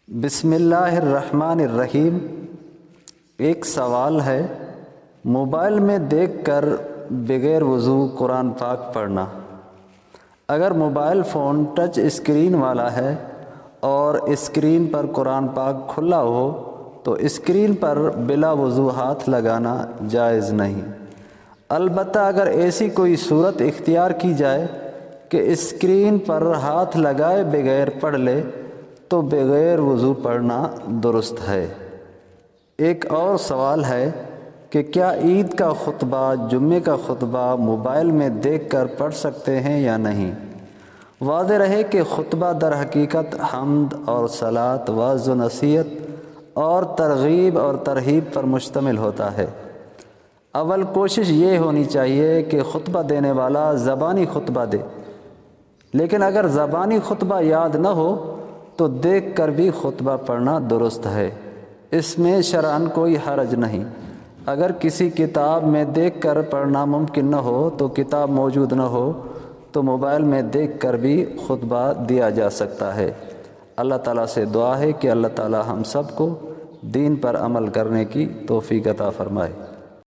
بسم اللہ الرحمن الرحیم۔ ایک سوال ہے، موبائل میں دیکھ کر بغیر وضو قرآن پاک پڑھنا۔ اگر موبائل فون ٹچ اسکرین والا ہے اور اسکرین پر قرآن پاک کھلا ہو تو اسکرین پر بلا وضو ہاتھ لگانا جائز نہیں۔ البتہ اگر ایسی کوئی صورت اختیار کی جائے کہ اسکرین پر ہاتھ لگائے بغیر پڑھ لے تو بغیر وضو پڑھنا درست ہے۔ ایک اور سوال ہے کہ کیا عید کا خطبہ، جمعے کا خطبہ موبائل میں دیکھ کر پڑھ سکتے ہیں یا نہیں؟ واضح رہے کہ خطبہ در حقیقت حمد اور صلاۃ، وعظ و نصیحت اور ترغیب اور ترہیب پر مشتمل ہوتا ہے۔ اول کوشش یہ ہونی چاہیے کہ خطبہ دینے والا زبانی خطبہ دے، لیکن اگر زبانی خطبہ یاد نہ ہو تو دیکھ کر بھی خطبہ پڑھنا درست ہے۔ اس میں شرعاً کوئی حرج نہیں۔ اگر کسی کتاب میں دیکھ کر پڑھنا ممکن نہ ہو تو کتاب موجود نہ ہو تو موبائل میں دیکھ کر بھی خطبہ دیا جا سکتا ہے۔ اللہ تعالیٰ سے دعا ہے کہ اللہ تعالیٰ ہم سب کو دین پر عمل کرنے کی توفیق عطا فرمائے۔